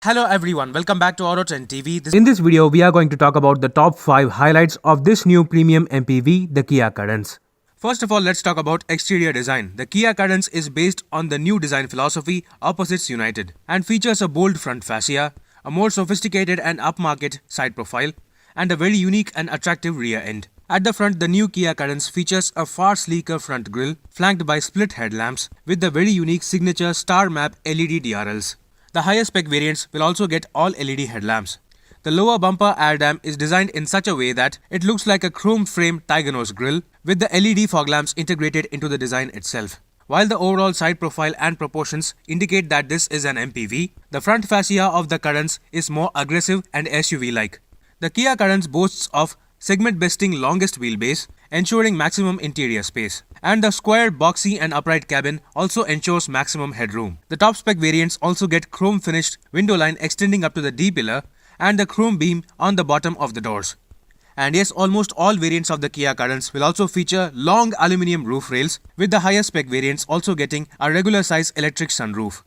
Hello everyone, welcome back to Auto Trend TV. In this video, we are going to talk about the top 5 highlights of this new premium MPV, the Kia Carens. First of all, let's talk about exterior design. The Kia Carens is based on the new design philosophy, Opposites United, and features a bold front fascia, a more sophisticated and upmarket side profile, and a very unique and attractive rear end. At the front, the new Kia Carens features a far sleeker front grille, flanked by split headlamps, with the very unique signature Star Map LED DRLs. The higher spec variants will also get all LED headlamps. The lower bumper air dam is designed in such a way that it looks like a chrome frame tiger nose grille with the LED fog lamps integrated into the design itself. While the overall side profile and proportions indicate that this is an MPV, the front fascia of the Carens is more aggressive and SUV-like. The Kia Carens boasts of segment-besting longest wheelbase, ensuring maximum interior space. And the square, boxy and upright cabin also ensures maximum headroom. The top spec variants also get chrome finished window line extending up to the D-pillar and the chrome beam on the bottom of the doors. And yes, almost all variants of the Kia Carens will also feature long aluminium roof rails, with the higher spec variants also getting a regular size electric sunroof.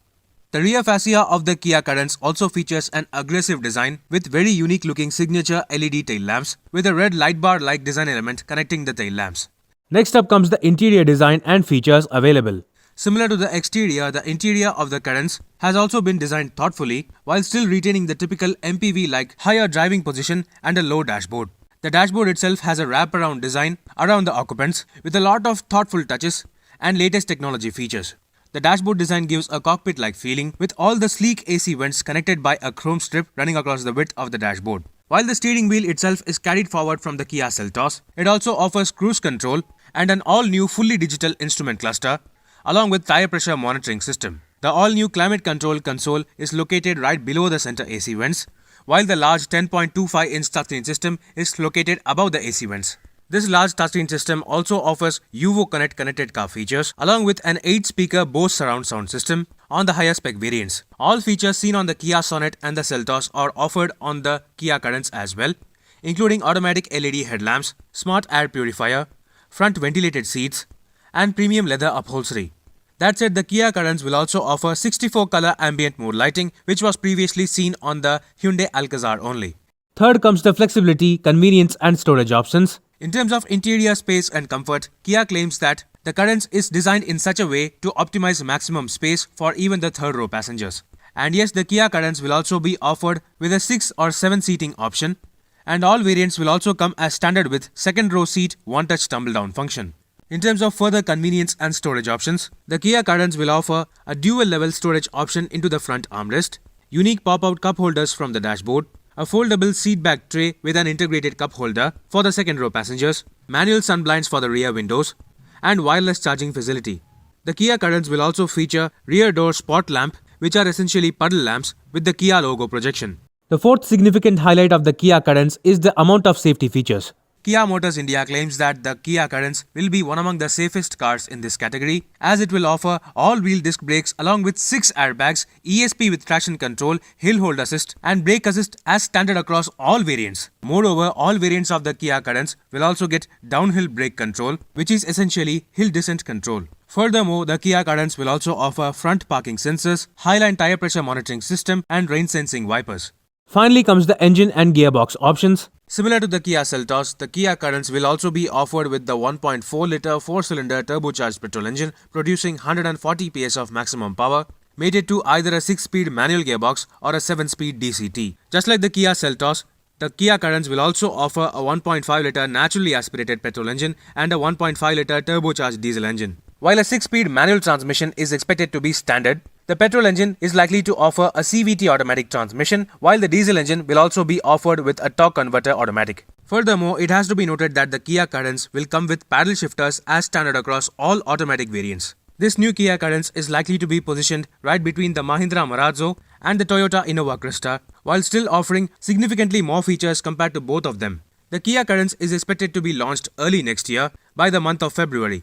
The rear fascia of the Kia Carens also features an aggressive design with very unique looking signature LED tail lamps with a red light bar like design element connecting the tail lamps. Next up comes the interior design and features available. Similar to the exterior, the interior of the Carens has also been designed thoughtfully while still retaining the typical MPV-like higher driving position and a low dashboard. The dashboard itself has a wraparound design around the occupants with a lot of thoughtful touches and latest technology features. The dashboard design gives a cockpit-like feeling with all the sleek AC vents connected by a chrome strip running across the width of the dashboard. While the steering wheel itself is carried forward from the Kia Seltos, it also offers cruise control and an all-new fully digital instrument cluster along with tire pressure monitoring system. The all-new climate control console is located right below the center AC vents, while the large 10.25-inch touchscreen system is located above the AC vents. This large touchscreen system also offers UVO Connect connected car features along with an 8-speaker Bose surround sound system on the higher spec variants. All features seen on the Kia Sonet and the Seltos are offered on the Kia Carens as well, including automatic LED headlamps, smart air purifier, front ventilated seats, and premium leather upholstery. That said, the Kia Carens will also offer 64-color ambient mode lighting, which was previously seen on the Hyundai Alcazar only. Third comes the flexibility, convenience and storage options. In terms of interior space and comfort, Kia claims that the Carens is designed in such a way to optimize maximum space for even the third row passengers. And yes, the Kia Carens will also be offered with a 6 or 7 seating option, and all variants will also come as standard with second row seat one-touch tumble down function. In terms of further convenience and storage options, the Kia Carens will offer a dual-level storage option into the front armrest, unique pop-out cup holders from the dashboard, a foldable seat back tray with an integrated cup holder for the second row passengers, manual sunblinds for the rear windows, and wireless charging facility. The Kia Carens will also feature rear door spot lamp, which are essentially puddle lamps with the Kia logo projection. The fourth significant highlight of the Kia Carens is the amount of safety features. Kia Motors India claims that the Kia Carens will be one among the safest cars in this category, as it will offer all-wheel disc brakes along with 6 airbags, ESP with traction control, hill hold assist and brake assist as standard across all variants. Moreover, all variants of the Kia Carens will also get downhill brake control, which is essentially hill descent control. Furthermore, the Kia Carens will also offer front parking sensors, highline tire pressure monitoring system and rain sensing wipers. Finally comes the engine and gearbox options. Similar to the Kia Seltos, the Kia Carens will also be offered with the 1.4-litre 4-cylinder turbocharged petrol engine producing 140 PS of maximum power, mated to either a 6-speed manual gearbox or a 7-speed DCT. Just like the Kia Seltos, the Kia Carens will also offer a 1.5-litre naturally aspirated petrol engine and a 1.5-litre turbocharged diesel engine. While a 6-speed manual transmission is expected to be standard, the petrol engine is likely to offer a CVT automatic transmission, while the diesel engine will also be offered with a torque converter automatic. Furthermore, it has to be noted that the Kia Carens will come with paddle shifters as standard across all automatic variants. This new Kia Carens is likely to be positioned right between the Mahindra Marazzo and the Toyota Innova Crysta, while still offering significantly more features compared to both of them. The Kia Carens is expected to be launched early next year by the month of February.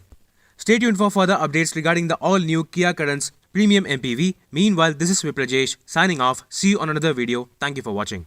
Stay tuned for further updates regarding the all-new Kia Carens Premium MPV. Meanwhile, this is Viprajesh signing off. See you on another video. Thank you for watching.